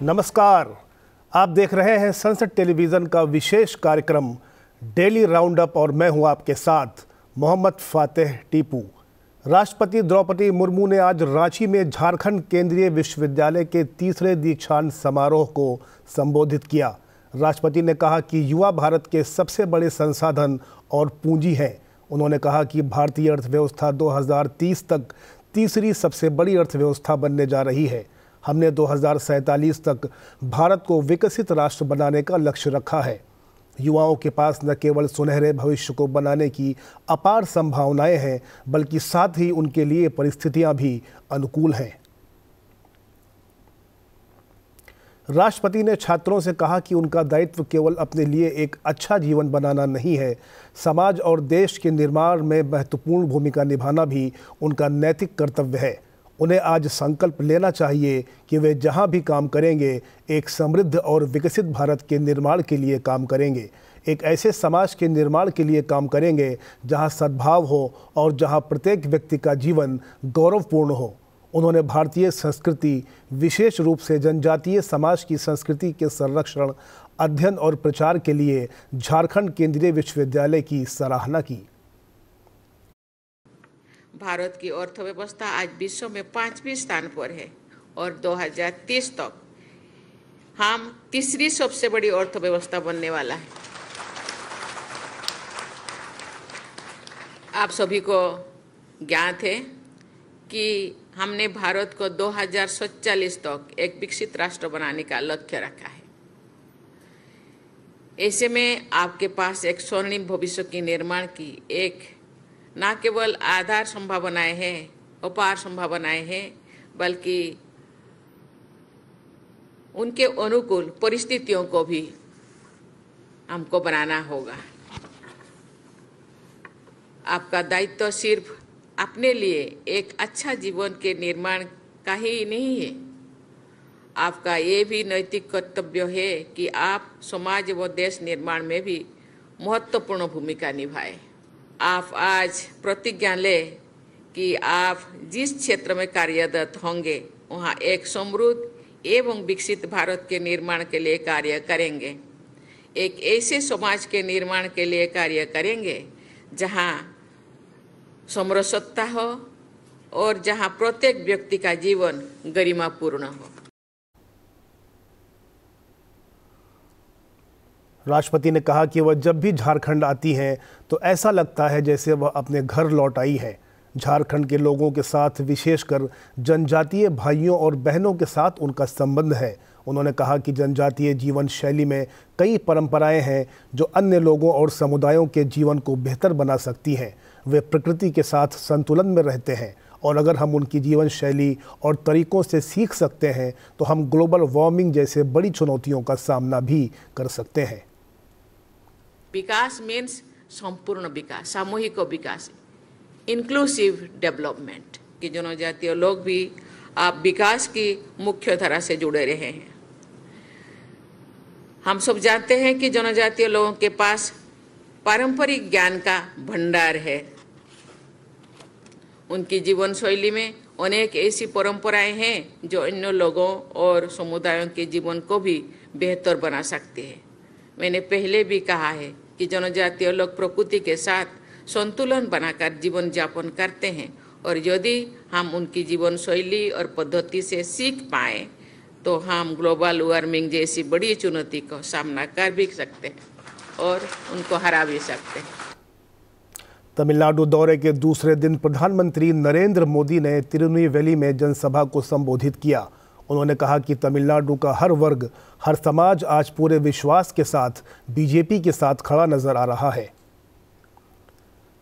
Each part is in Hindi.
नमस्कार, आप देख रहे हैं संसद टेलीविज़न का विशेष कार्यक्रम डेली राउंड अप और मैं हूं आपके साथ मोहम्मद फातेह टीपू। राष्ट्रपति द्रौपदी मुर्मू ने आज रांची में झारखंड केंद्रीय विश्वविद्यालय के तीसरे दीक्षांत समारोह को संबोधित किया। राष्ट्रपति ने कहा कि युवा भारत के सबसे बड़े संसाधन और पूंजी हैं। उन्होंने कहा कि भारतीय अर्थव्यवस्था 2030 तक तीसरी सबसे बड़ी अर्थव्यवस्था बनने जा रही है। हमने 2047 तक भारत को विकसित राष्ट्र बनाने का लक्ष्य रखा है। युवाओं के पास न केवल सुनहरे भविष्य को बनाने की अपार संभावनाएं हैं, बल्कि साथ ही उनके लिए परिस्थितियां भी अनुकूल हैं। राष्ट्रपति ने छात्रों से कहा कि उनका दायित्व केवल अपने लिए एक अच्छा जीवन बनाना नहीं है, समाज और देश के निर्माण में महत्वपूर्ण भूमिका निभाना भी उनका नैतिक कर्तव्य है। उन्हें आज संकल्प लेना चाहिए कि वे जहां भी काम करेंगे, एक समृद्ध और विकसित भारत के निर्माण के लिए काम करेंगे, एक ऐसे समाज के निर्माण के लिए काम करेंगे जहां सद्भाव हो और जहां प्रत्येक व्यक्ति का जीवन गौरवपूर्ण हो। उन्होंने भारतीय संस्कृति, विशेष रूप से जनजातीय समाज की संस्कृति के संरक्षण, अध्ययन और प्रचार के लिए झारखंड केंद्रीय विश्वविद्यालय की सराहना की। भारत की अर्थव्यवस्था आज विश्व में 5वें स्थान पर है और 2030 तक हम तीसरी सबसे बड़ी अर्थव्यवस्था बनने वाला है। आप सभी को ज्ञात है कि हमने भारत को 2047 तक एक विकसित राष्ट्र बनाने का लक्ष्य रखा है। ऐसे में आपके पास एक स्वर्णिम भविष्य के निर्माण की एक न केवल आधार संभावनाएं हैं, अपार संभावनाएं हैं, बल्कि उनके अनुकूल परिस्थितियों को भी हमको बनाना होगा। आपका दायित्व सिर्फ अपने लिए एक अच्छा जीवन के निर्माण का ही नहीं है, आपका ये भी नैतिक कर्तव्य है कि आप समाज व देश निर्माण में भी महत्वपूर्ण भूमिका निभाएं। आप आज प्रतिज्ञा लें कि आप जिस क्षेत्र में कार्यरत होंगे वहाँ एक समृद्ध एवं विकसित भारत के निर्माण के लिए कार्य करेंगे, एक ऐसे समाज के निर्माण के लिए कार्य करेंगे जहाँ समरसता हो और जहाँ प्रत्येक व्यक्ति का जीवन गरिमापूर्ण हो। राष्ट्रपति ने कहा कि वह जब भी झारखंड आती हैं तो ऐसा लगता है जैसे वह अपने घर लौट आई है। झारखंड के लोगों के साथ, विशेषकर जनजातीय भाइयों और बहनों के साथ उनका संबंध है। उन्होंने कहा कि जनजातीय जीवन शैली में कई परंपराएं हैं जो अन्य लोगों और समुदायों के जीवन को बेहतर बना सकती हैं। वे प्रकृति के साथ संतुलन में रहते हैं और अगर हम उनकी जीवन शैली और तरीकों से सीख सकते हैं तो हम ग्लोबल वार्मिंग जैसे बड़ी चुनौतियों का सामना भी कर सकते हैं। विकास मीन्स संपूर्ण विकास, सामूहिक विकास, इंक्लूसिव डेवलपमेंट कि जनजातीय लोग भी आप विकास की मुख्य धारा से जुड़े रहे हैं। हम सब जानते हैं कि जनजातीय लोगों के पास पारंपरिक ज्ञान का भंडार है। उनकी जीवन शैली में अनेक ऐसी परंपराएं हैं जो अन्य लोगों और समुदायों के जीवन को भी बेहतर बना सकती है। मैंने पहले भी कहा है कि जनजातीय लोग प्रकृति के साथ संतुलन बनाकर जीवन यापन करते हैं और यदि हम उनकी जीवन शैली और पद्धति से सीख पाएं तो हम ग्लोबल वार्मिंग जैसी बड़ी चुनौती का सामना कर भी सकते हैं और उनको हरा भी सकते हैं। तमिलनाडु दौरे के दूसरे दिन प्रधानमंत्री नरेंद्र मोदी ने तिरुनेलवेली में जनसभा को संबोधित किया। उन्होंने कहा कि तमिलनाडु का हर वर्ग, हर समाज आज पूरे विश्वास के साथ बीजेपी के साथ खड़ा नजर आ रहा है।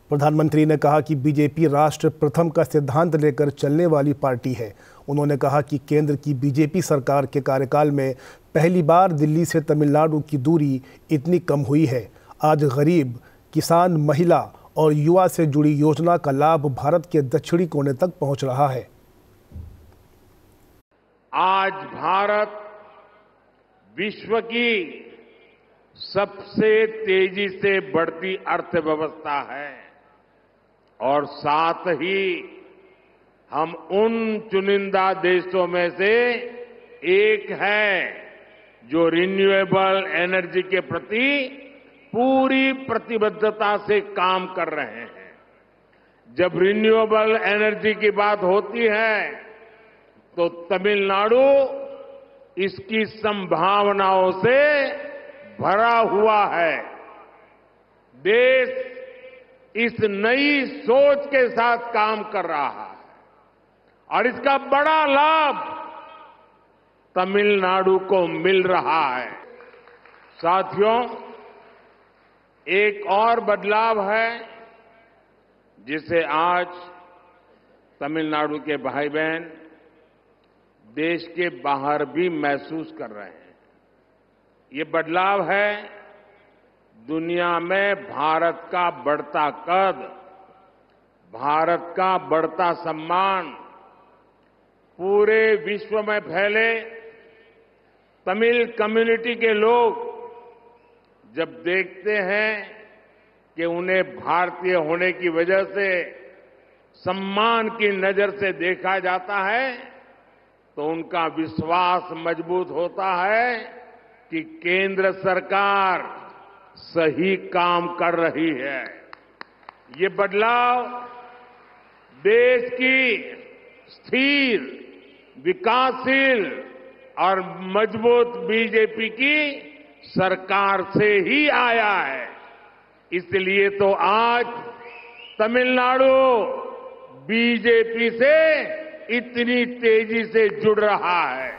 प्रधानमंत्री ने कहा कि बीजेपी राष्ट्र प्रथम का सिद्धांत लेकर चलने वाली पार्टी है। उन्होंने कहा कि केंद्र की बीजेपी सरकार के कार्यकाल में पहली बार दिल्ली से तमिलनाडु की दूरी इतनी कम हुई है। आज गरीब, किसान, महिला और युवा से जुड़ी योजना का लाभ भारत के दक्षिणी कोने तक पहुंच रहा है। आज भारत विश्व की सबसे तेजी से बढ़ती अर्थव्यवस्था है और साथ ही हम उन चुनिंदा देशों में से एक है जो रिन्यूएबल एनर्जी के प्रति पूरी प्रतिबद्धता से काम कर रहे हैं। जब रिन्यूएबल एनर्जी की बात होती है तो तमिलनाडु इसकी संभावनाओं से भरा हुआ है। देश इस नई सोच के साथ काम कर रहा है और इसका बड़ा लाभ तमिलनाडु को मिल रहा है। साथियों, एक और बदलाव है जिसे आज तमिलनाडु के भाई बहन देश के बाहर भी महसूस कर रहे हैं। ये बदलाव है दुनिया में भारत का बढ़ता कद, भारत का बढ़ता सम्मान। पूरे विश्व में फैले तमिल कम्युनिटी के लोग जब देखते हैं कि उन्हें भारतीय होने की वजह से सम्मान की नजर से देखा जाता है तो उनका विश्वास मजबूत होता है कि केंद्र सरकार सही काम कर रही है। ये बदलाव देश की स्थिर, विकासशील और मजबूत बीजेपी की सरकार से ही आया है। इसलिए तो आज तमिलनाडु बीजेपी से इतनी तेजी से जुड़ रहा है।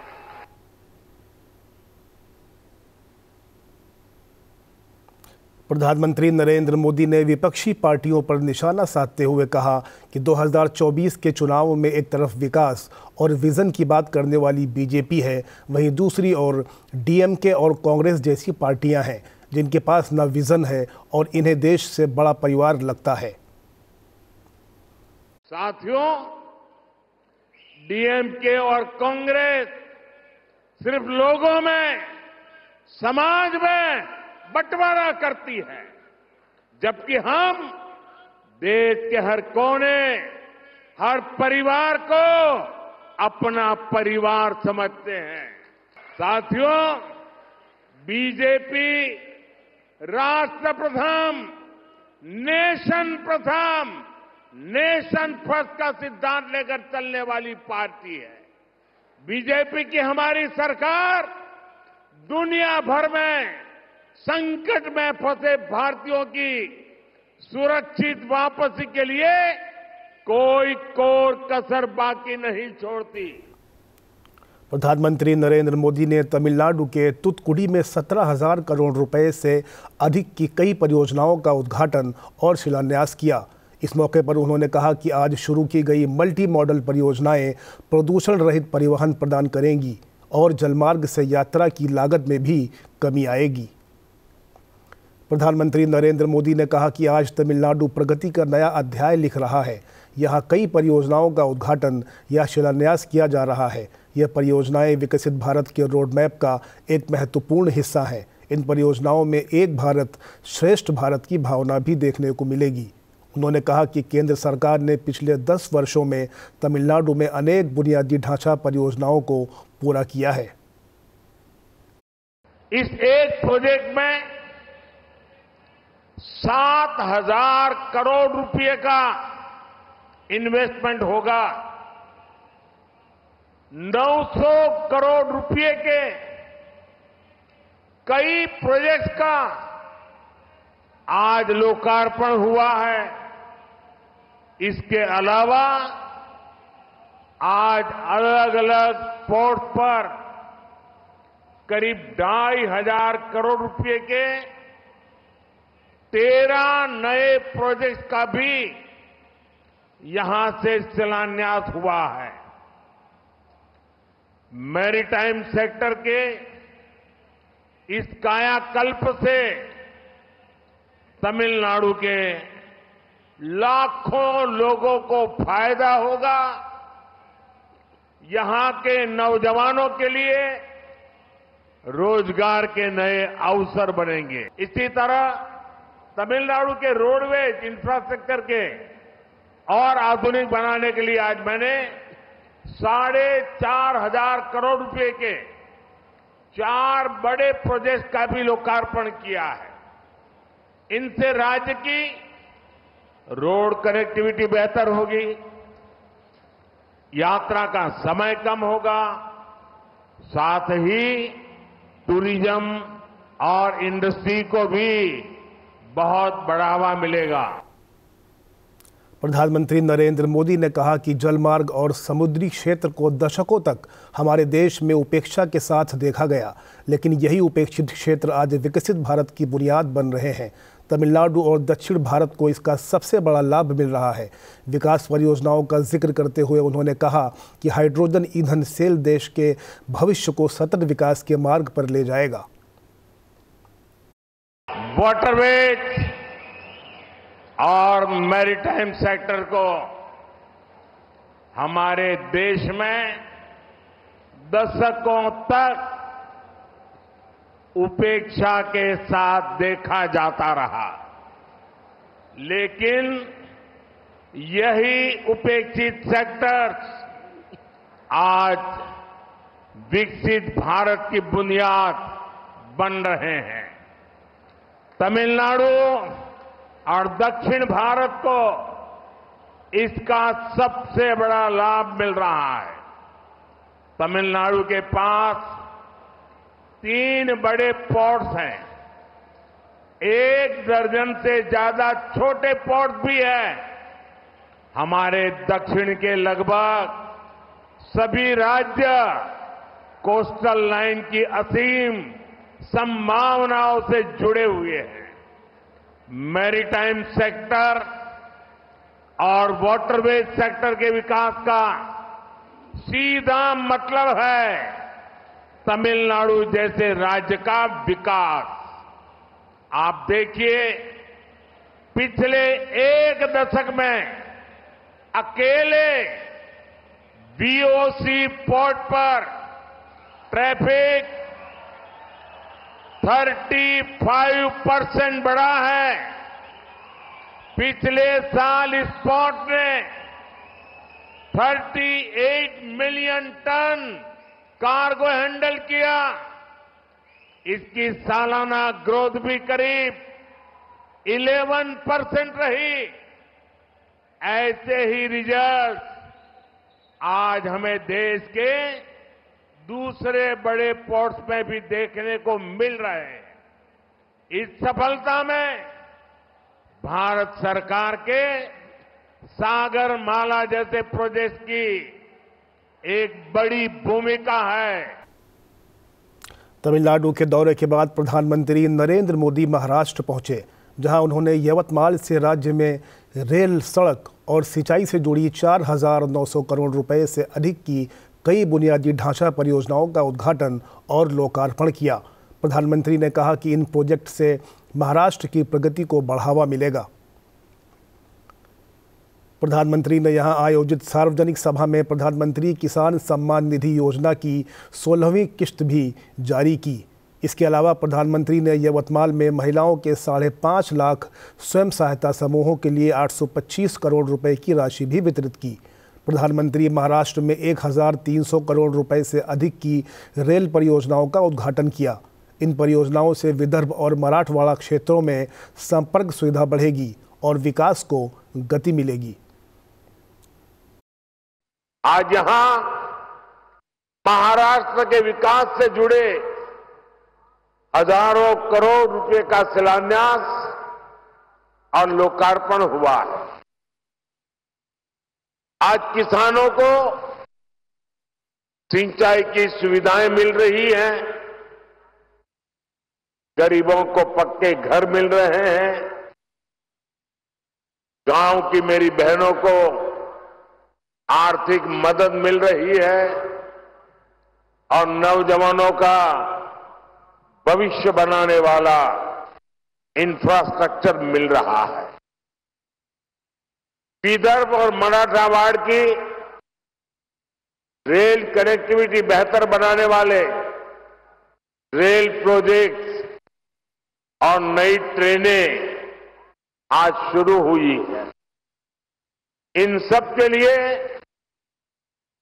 प्रधानमंत्री नरेंद्र मोदी ने विपक्षी पार्टियों पर निशाना साधते हुए कहा कि 2024 के चुनाव में एक तरफ विकास और विजन की बात करने वाली बीजेपी है, वहीं दूसरी ओर डीएमके और कांग्रेस जैसी पार्टियां हैं जिनके पास न विजन है और इन्हें देश से बड़ा परिवार लगता है। साथियों, डीएमके और कांग्रेस सिर्फ लोगों में, समाज में बंटवारा करती है, जबकि हम देश के हर कोने, हर परिवार को अपना परिवार समझते हैं। साथियों, बीजेपी राष्ट्र प्रथम, नेशन प्रथम, नेशन फर्स्ट का सिद्धांत लेकर चलने वाली पार्टी है। बीजेपी की हमारी सरकार दुनिया भर में संकट में फंसे भारतीयों की सुरक्षित वापसी के लिए कोई कोर कसर बाकी नहीं छोड़ती। प्रधानमंत्री नरेंद्र मोदी ने तमिलनाडु के तुतुकुड़ी में 17,000 करोड़ रुपए से अधिक की कई परियोजनाओं का उद्घाटन और शिलान्यास किया। इस मौके पर उन्होंने कहा कि आज शुरू की गई मल्टी मॉडल परियोजनाएं प्रदूषण रहित परिवहन प्रदान करेंगी और जलमार्ग से यात्रा की लागत में भी कमी आएगी। प्रधानमंत्री नरेंद्र मोदी ने कहा कि आज तमिलनाडु प्रगति का नया अध्याय लिख रहा है। यहाँ कई परियोजनाओं का उद्घाटन या शिलान्यास किया जा रहा है। यह परियोजनाएं विकसित भारत के रोड मैप का एक महत्वपूर्ण हिस्सा हैं। इन परियोजनाओं में एक भारत श्रेष्ठ भारत की भावना भी देखने को मिलेगी। उन्होंने कहा कि केंद्र सरकार ने पिछले 10 वर्षों में तमिलनाडु में अनेक बुनियादी ढांचा परियोजनाओं को पूरा किया है। इस एक प्रोजेक्ट में 7,000 करोड़ रुपए का इन्वेस्टमेंट होगा। 900 करोड़ रुपए के कई प्रोजेक्ट्स का आज लोकार्पण हुआ है। इसके अलावा आज अलग अलग पोर्ट पर करीब 2,500 करोड़ रुपए के 13 नए प्रोजेक्ट्स का भी यहां से शिलान्यास हुआ है। मैरीटाइम सेक्टर के इस कायाकल्प से तमिलनाडु के लाखों लोगों को फायदा होगा। यहां के नौजवानों के लिए रोजगार के नए अवसर बनेंगे। इसी तरह तमिलनाडु के रोडवेज इंफ्रास्ट्रक्चर के और आधुनिक बनाने के लिए आज मैंने 4,500 करोड़ रुपए के 4 बड़े प्रोजेक्ट का भी लोकार्पण किया है। इनसे राज्य की रोड कनेक्टिविटी बेहतर होगी, यात्रा का समय कम होगा, साथ ही टूरिज्म और इंडस्ट्री को भी बहुत बढ़ावा मिलेगा। प्रधानमंत्री नरेंद्र मोदी ने कहा कि जलमार्ग और समुद्री क्षेत्र को दशकों तक हमारे देश में उपेक्षा के साथ देखा गया, लेकिन यही उपेक्षित क्षेत्र आज विकसित भारत की बुनियाद बन रहे हैं। तमिलनाडु और दक्षिण भारत को इसका सबसे बड़ा लाभ मिल रहा है। विकास परियोजनाओं का जिक्र करते हुए उन्होंने कहा कि हाइड्रोजन ईंधन सेल देश के भविष्य को सतत विकास के मार्ग पर ले जाएगा। वाटरवेज और मैरीटाइम सेक्टर को हमारे देश में दशकों तक उपेक्षा के साथ देखा जाता रहा, लेकिन यही उपेक्षित सेक्टर्स आज विकसित भारत की बुनियाद बन रहे हैं। तमिलनाडु और दक्षिण भारत को इसका सबसे बड़ा लाभ मिल रहा है। तमिलनाडु के पास 3 बड़े पोर्ट्स हैं, 1 दर्जन से ज्यादा छोटे पोर्ट भी हैं। हमारे दक्षिण के लगभग सभी राज्य कोस्टल लाइन की असीम संभावनाओं से जुड़े हुए हैं। मैरीटाइम सेक्टर और वाटरवेज सेक्टर के विकास का सीधा मतलब है तमिलनाडु जैसे राज्य का विकास। आप देखिए, पिछले 1 दशक में अकेले वीओसी पोर्ट पर ट्रैफिक 35% बढ़ा है। पिछले साल इस पोर्ट ने 38 मिलियन टन कार्गो हैंडल किया। इसकी सालाना ग्रोथ भी करीब 11% रही। ऐसे ही रिजल्ट आज हमें देश के दूसरे बड़े पोर्ट्स में भी देखने को मिल रहे हैं। इस सफलता में भारत सरकार के सागर माला जैसे प्रोजेक्ट की एक बड़ी भूमिका है। तमिलनाडु के दौरे के बाद प्रधानमंत्री नरेंद्र मोदी महाराष्ट्र पहुंचे, जहां उन्होंने यवतमाल से राज्य में रेल, सड़क और सिंचाई से जुड़ी 4,900 करोड़ रुपए से अधिक की कई बुनियादी ढांचा परियोजनाओं का उद्घाटन और लोकार्पण किया। प्रधानमंत्री ने कहा कि इन प्रोजेक्ट से महाराष्ट्र की प्रगति को बढ़ावा मिलेगा। प्रधानमंत्री ने यहां आयोजित सार्वजनिक सभा में प्रधानमंत्री किसान सम्मान निधि योजना की 16वीं किश्त भी जारी की। इसके अलावा प्रधानमंत्री ने यवतमाल में महिलाओं के 5.5 लाख स्वयं सहायता समूहों के लिए 825 करोड़ रुपए की राशि भी वितरित की। प्रधानमंत्री महाराष्ट्र में 1,300 करोड़ रुपए से अधिक की रेल परियोजनाओं का उद्घाटन किया। इन परियोजनाओं से विदर्भ और मराठवाड़ा क्षेत्रों में संपर्क सुविधा बढ़ेगी और विकास को गति मिलेगी। आज यहां महाराष्ट्र के विकास से जुड़े हजारों करोड़ रुपए का शिलान्यास और लोकार्पण हुआ है। आज किसानों को सिंचाई की सुविधाएं मिल रही हैं, गरीबों को पक्के घर मिल रहे हैं, गांव की मेरी बहनों को आर्थिक मदद मिल रही है और नौजवानों का भविष्य बनाने वाला इंफ्रास्ट्रक्चर मिल रहा है। विदर्भ और मराठवाड़ की रेल कनेक्टिविटी बेहतर बनाने वाले रेल प्रोजेक्ट्स और नई ट्रेनें आज शुरू हुई है। इन सब के लिए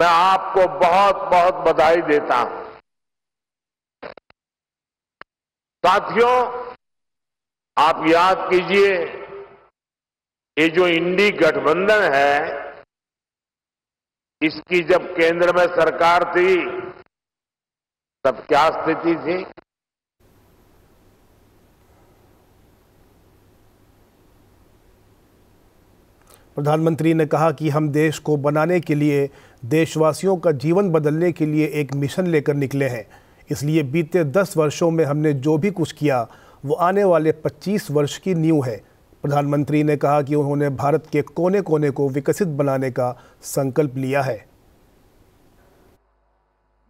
मैं आपको बहुत बहुत बधाई देता हूं। साथियों, आप याद कीजिए, ये जो इंडी गठबंधन है, इसकी जब केंद्र में सरकार थी तब क्या स्थिति थी? प्रधानमंत्री ने कहा कि हम देश को बनाने के लिए, देशवासियों का जीवन बदलने के लिए एक मिशन लेकर निकले हैं। इसलिए बीते 10 वर्षों में हमने जो भी कुछ किया वो आने वाले 25 वर्ष की नींव है। प्रधानमंत्री ने कहा कि उन्होंने भारत के कोने कोने को विकसित बनाने का संकल्प लिया है।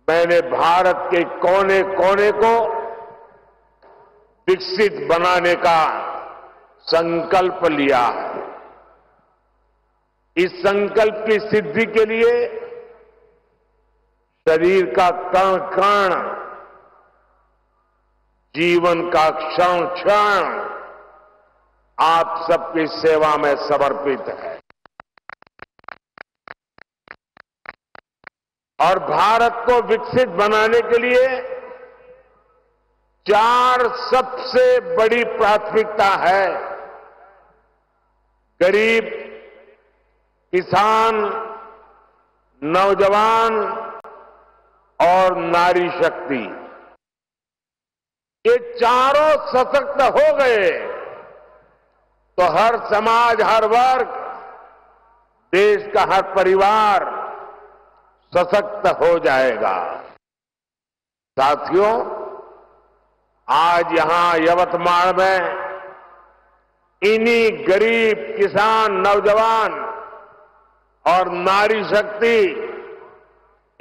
मैंने भारत के कोने कोने को विकसित बनाने का संकल्प लिया है। इस संकल्प की सिद्धि के लिए शरीर का कण कण, जीवन का क्षण क्षण आप सबकी सेवा में समर्पित है। और भारत को विकसित बनाने के लिए 4 सबसे बड़ी प्राथमिकता है: गरीब, किसान, नौजवान और नारी शक्ति। ये चारों सशक्त हो गए तो हर समाज, हर वर्ग, देश का हर परिवार सशक्त हो जाएगा। साथियों, आज यहां यवतमाल में इन्हीं गरीब, किसान, नौजवान और नारी शक्ति,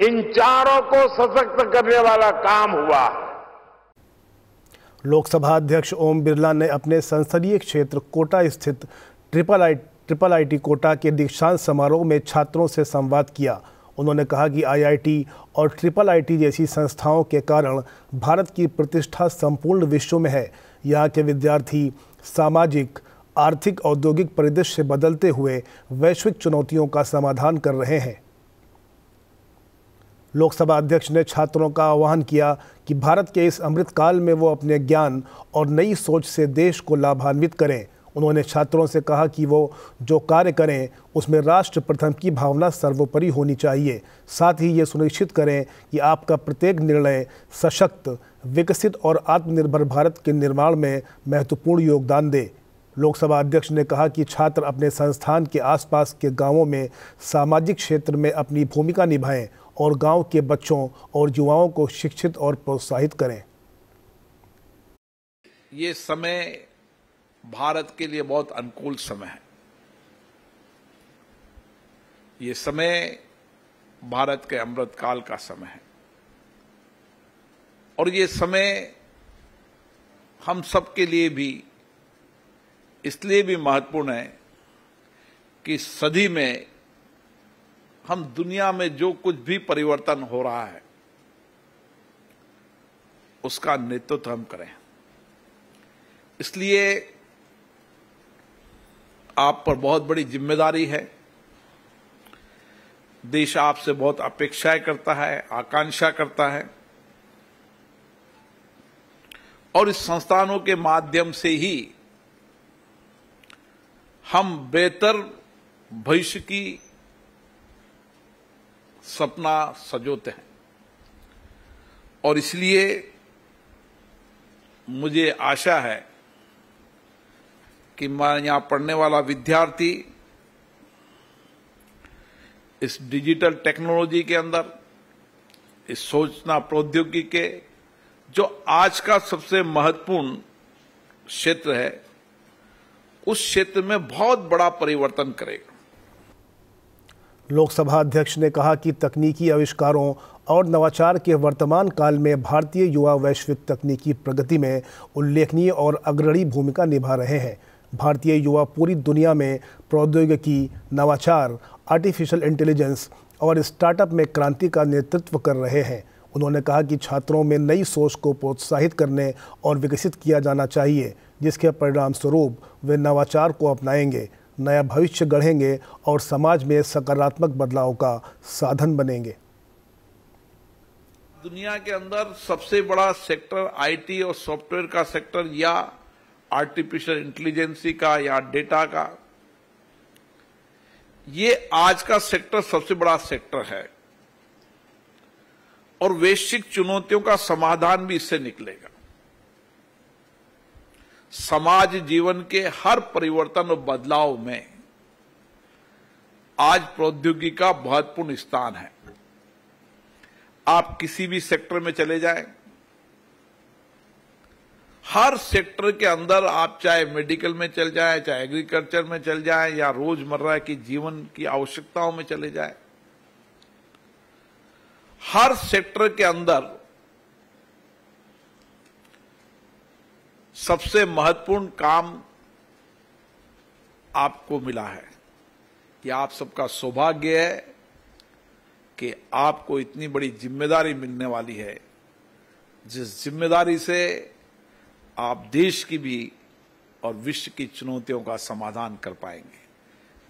इन चारों को सशक्त करने वाला काम हुआ। लोकसभा अध्यक्ष ओम बिरला ने अपने संसदीय क्षेत्र कोटा स्थित ट्रिपल आईटी कोटा के दीक्षांत समारोह में छात्रों से संवाद किया। उन्होंने कहा कि आईआईटी और ट्रिपल आईटी जैसी संस्थाओं के कारण भारत की प्रतिष्ठा संपूर्ण विश्व में है। यहाँ के विद्यार्थी सामाजिक, आर्थिक, औद्योगिक परिदृश्य बदलते हुए वैश्विक चुनौतियों का समाधान कर रहे हैं। लोकसभा अध्यक्ष ने छात्रों का आह्वान किया कि भारत के इस अमृतकाल में वो अपने ज्ञान और नई सोच से देश को लाभान्वित करें। उन्होंने छात्रों से कहा कि वो जो कार्य करें उसमें राष्ट्र प्रथम की भावना सर्वोपरि होनी चाहिए। साथ ही ये सुनिश्चित करें कि आपका प्रत्येक निर्णय सशक्त, विकसित और आत्मनिर्भर भारत के निर्माण में महत्वपूर्ण योगदान दे। लोकसभा अध्यक्ष ने कहा कि छात्र अपने संस्थान के आसपास के गांवों में सामाजिक क्षेत्र में अपनी भूमिका निभाएं और गांव के बच्चों और युवाओं को शिक्षित और प्रोत्साहित करें। ये समय भारत के लिए बहुत अनुकूल समय है। ये समय भारत के अमृतकाल का समय है और ये समय हम सबके लिए भी इसलिए भी महत्वपूर्ण है कि सदी में हम दुनिया में जो कुछ भी परिवर्तन हो रहा है उसका नेतृत्व हम करें। इसलिए आप पर बहुत बड़ी जिम्मेदारी है। देश आपसे बहुत अपेक्षाएं करता है, आकांक्षा करता है और इस संस्थानों के माध्यम से ही हम बेहतर भविष्य की सपना सजोते हैं। और इसलिए मुझे आशा है कि मैं यहां पढ़ने वाला विद्यार्थी इस डिजिटल टेक्नोलॉजी के अंदर, इस सूचना प्रौद्योगिकी के जो आज का सबसे महत्वपूर्ण क्षेत्र है, उस क्षेत्र में बहुत बड़ा परिवर्तन करेगा। लोकसभा अध्यक्ष ने कहा कि तकनीकी आविष्कारों और नवाचार के वर्तमान काल में भारतीय युवा वैश्विक तकनीकी प्रगति में उल्लेखनीय और अग्रणी भूमिका निभा रहे हैं। भारतीय युवा पूरी दुनिया में प्रौद्योगिकी, नवाचार, आर्टिफिशियल इंटेलिजेंस और स्टार्टअप में क्रांति का नेतृत्व कर रहे हैं। उन्होंने कहा कि छात्रों में नई सोच को प्रोत्साहित करने और विकसित किया जाना चाहिए, जिसके परिणाम स्वरूप वे नवाचार को अपनाएंगे। नया भविष्य गढ़ेंगे और समाज में सकारात्मक बदलाव का साधन बनेंगे। दुनिया के अंदर सबसे बड़ा सेक्टर आईटी और सॉफ्टवेयर का सेक्टर या आर्टिफिशियल इंटेलिजेंसी का या डेटा का, ये आज का सेक्टर सबसे बड़ा सेक्टर है और वैश्विक चुनौतियों का समाधान भी इससे निकलेगा। समाज जीवन के हर परिवर्तन और बदलाव में आज प्रौद्योगिकी का महत्वपूर्ण स्थान है। आप किसी भी सेक्टर में चले जाएं, हर सेक्टर के अंदर आप चाहे मेडिकल में चल जाएं, चाहे एग्रीकल्चर में चल जाएं या रोजमर्रा की जीवन की आवश्यकताओं में चले जाएं, हर सेक्टर के अंदर सबसे महत्वपूर्ण काम आपको मिला है कि आप सबका सौभाग्य है कि आपको इतनी बड़ी जिम्मेदारी मिलने वाली है, जिस जिम्मेदारी से आप देश की भी और विश्व की चुनौतियों का समाधान कर पाएंगे।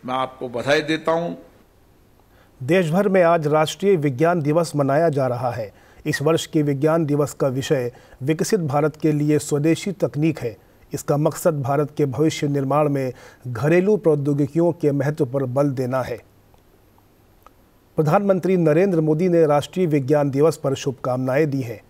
मैं आपको बधाई देता हूं। देश भर में आज राष्ट्रीय विज्ञान दिवस मनाया जा रहा है। इस वर्ष के विज्ञान दिवस का विषय विकसित भारत के लिए स्वदेशी तकनीक है। इसका मकसद भारत के भविष्य निर्माण में घरेलू प्रौद्योगिकियों के महत्व पर बल देना है। प्रधानमंत्री नरेंद्र मोदी ने राष्ट्रीय विज्ञान दिवस पर शुभकामनाएं दी हैं।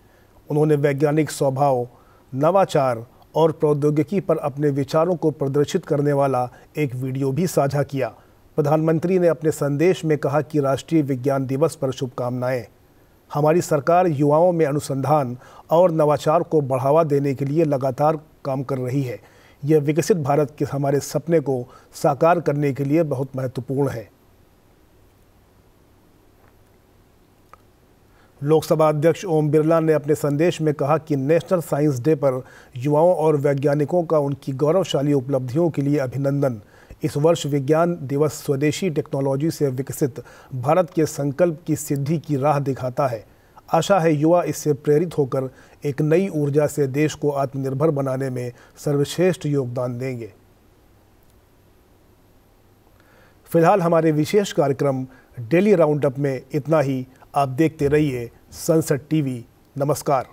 उन्होंने वैज्ञानिक स्वभाव, नवाचार और प्रौद्योगिकी पर अपने विचारों को प्रदर्शित करने वाला एक वीडियो भी साझा किया। प्रधानमंत्री ने अपने संदेश में कहा कि राष्ट्रीय विज्ञान दिवस पर शुभकामनाएं। हमारी सरकार युवाओं में अनुसंधान और नवाचार को बढ़ावा देने के लिए लगातार काम कर रही है। यह विकसित भारत के हमारे सपने को साकार करने के लिए बहुत महत्वपूर्ण है। लोकसभा अध्यक्ष ओम बिरला ने अपने संदेश में कहा कि नेशनल साइंस डे पर युवाओं और वैज्ञानिकों का उनकी गौरवशाली उपलब्धियों के लिए अभिनंदन। इस वर्ष विज्ञान दिवस स्वदेशी टेक्नोलॉजी से विकसित भारत के संकल्प की सिद्धि की राह दिखाता है। आशा है युवा इससे प्रेरित होकर एक नई ऊर्जा से देश को आत्मनिर्भर बनाने में सर्वश्रेष्ठ योगदान देंगे। फिलहाल हमारे विशेष कार्यक्रम डेली राउंडअप में इतना ही। आप देखते रहिए संसद टीवी। नमस्कार।